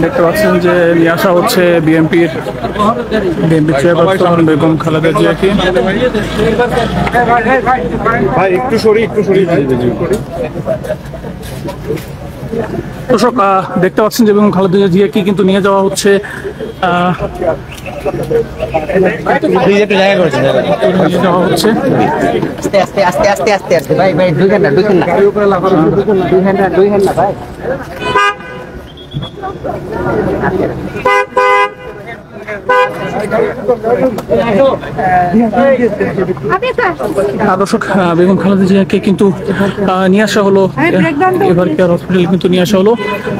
দেখতে পাচ্ছেন যে নিয়ে আসা হচ্ছে বিএনপির চেয়ারপারসন বেগম খালেদা জিয়াকে। ভাই একটু সরি দর্শক দেখতে পাচ্ছেন যে বেগম খালেদা জিয়াকে কিন্তু নিয়ে যাওয়া হচ্ছে দর্শক বেগম খালেদা জিয়াকে কিন্তু নিয়ে আসা হলো এভার কেয়ার হসপিটালে কিন্তু নিয়ে আসা হলো।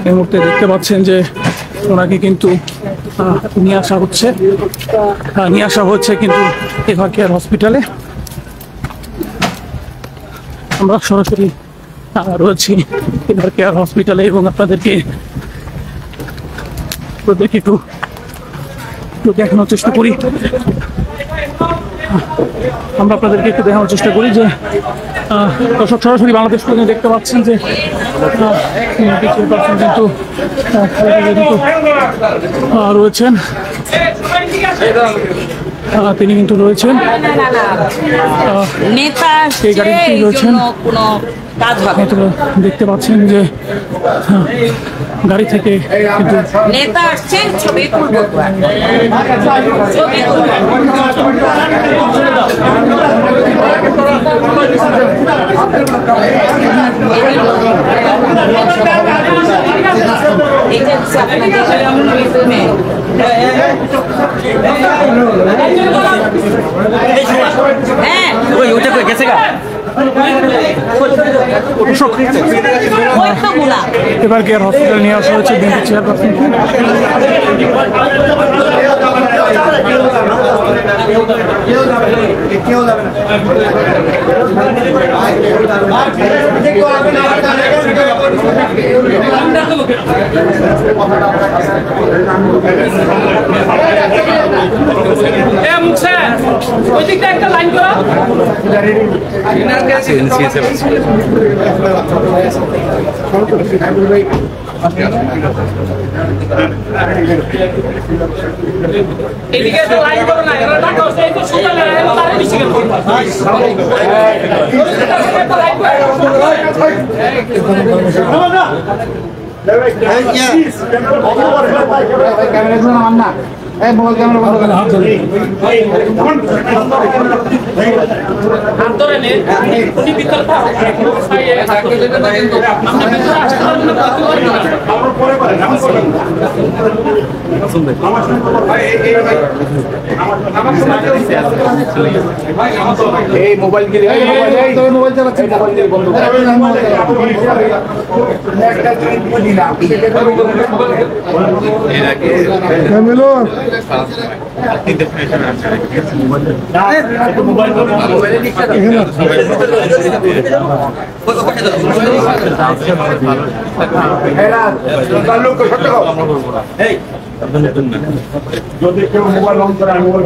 এই মুহূর্তে দেখতে পাচ্ছেন যে ওনাকে কিন্তু নিয়ে আসা হচ্ছে কিন্তু এভার কেয়ার হসপিটালে। আমরা সরাসরি রয়েছি এভার কেয়ার হসপিটালে এবং আপনাদেরকে একটু দেখানোর চেষ্টা করি। আমরা আপনাদেরকে একটু দেখানোর চেষ্টা করি যে দর্শক সরাসরি বাংলাদেশ থেকে দেখতে পাচ্ছেন যে কিন্তু রয়েছেন, তিনি কিন্তু রয়েছেন এই গাড়িতে রয়েছেন। দেখতে পাচ্ছেন যে গাড়ি থেকে কিন্তু নেতা আসছেন, ছবি হ্যাঁ ওই ওটা গেছে গা এবার কেয়ার হসপিটাল নিয়ে আসা হয়েছে বিএনপি চেয়ারপারসন। একটা লাইন করা এদিকে তো লাইন করো না, এরা টাকা হচ্ছে এই তো সুন্দর লাইন তার বেশি গেল ক্যামেরা মোবাইল ক্যামেরা বন্ধ করে হাত ধরে হাত ধরে নে উনি ভিতর থাক এই মোবাইল কে মোবাইল চালাচ্ছে মোবাইল দিয়ে বন্ধ করে ক্যামেরা যদি কেউ মোবাইল অন করে মোবাইল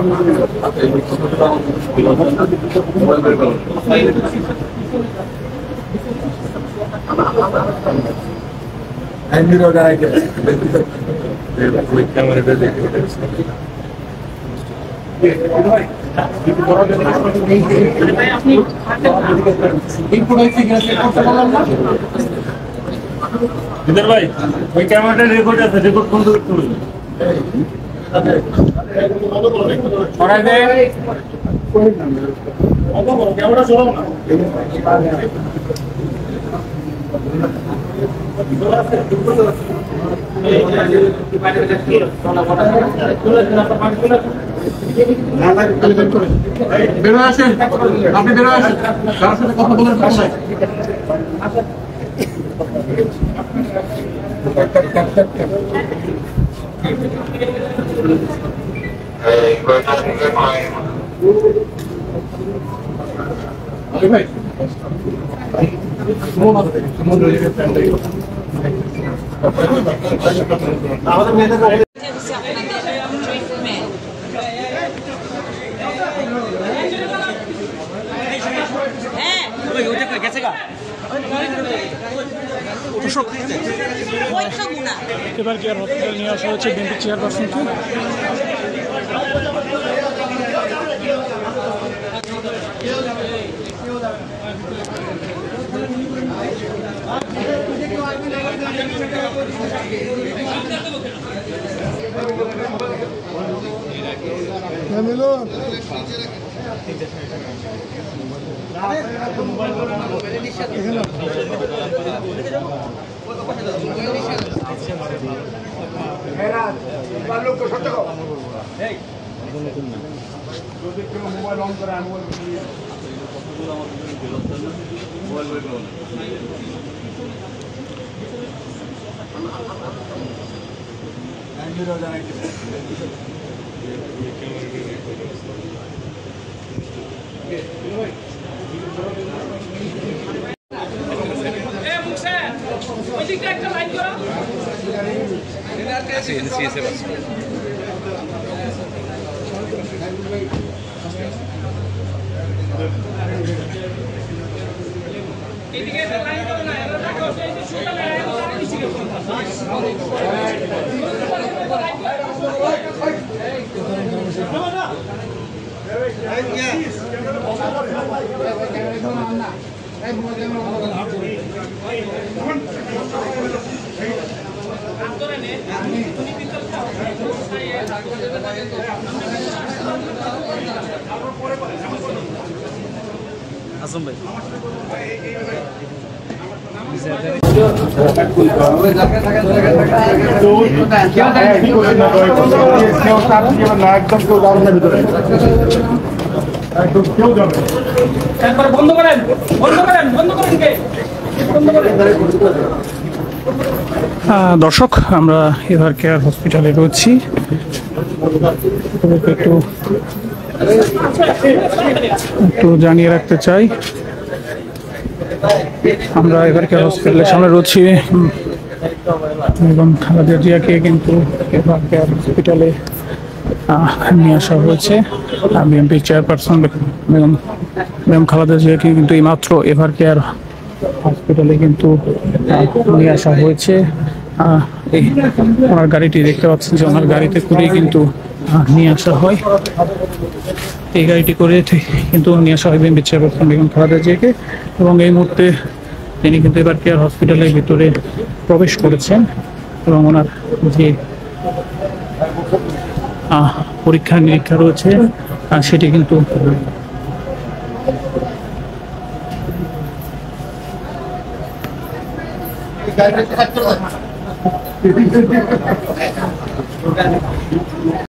ভাই ওই ক্যামেরাটা রেকর্ড আছে, রেকর্ড বন্ধ করতে হবে। ক্যামেরা চলো না বেরো আসেন, আপনি বেরো আসেন, কারোর সাথে কথা বলার কথা ভাই আমাদের মেয়েদের হ্যাঁ ওইটা গেছে গা এবার কেয়ার হসপিটাল নিয়ে আসা হয়েছে বিএনপি চেয়ারপারসনকে। ওই দিকটা একটা লাইন করো। এদিকে একটা লাইন করো না, এরা দেখো এই যে সোজা লাইন করো, আর নিচে গেছে। আসম ভাই একবার বন্ধ করেন, বন্ধ করেন, বন্ধ করেন কে? বন্ধ করেন। দর্শক, আমরা এভার কেয়ার হসপিটালে রয়েছি। একটু একটু জানিয়ে রাখতে চাই, আমরা এভার কেয়ার হসপিটালের সামনে রয়েছি এবং খালেদা জিয়াকে কিন্তু এভার কেয়ার হসপিটালে নিয়ে আসা হয়েছে। বিএনপি চেয়ারপারসন বেগম খালেদা জিয়াকে কিন্তু এইমাত্র এভার কেয়ার হসপিটালে কিন্তু নিয়ে আসা হয়েছে। এই ওনার গাড়িটি দেখতে পাচ্ছেন যে ওনার গাড়িতে করেই কিন্তু নিয়ে আসা হয়। এই গাড়িটি করে কিন্তু নিয়ে আসা হয় বিএনপি চেয়ারপারসন বেগম খালেদা জিয়াকে, এবং এই মুহূর্তে তিনি কিন্তু এবার কেয়ার হসপিটালের ভিতরে প্রবেশ করেছেন এবং ওনার যে পরীক্ষা নিরীক্ষা রয়েছে সেটি কিন্তু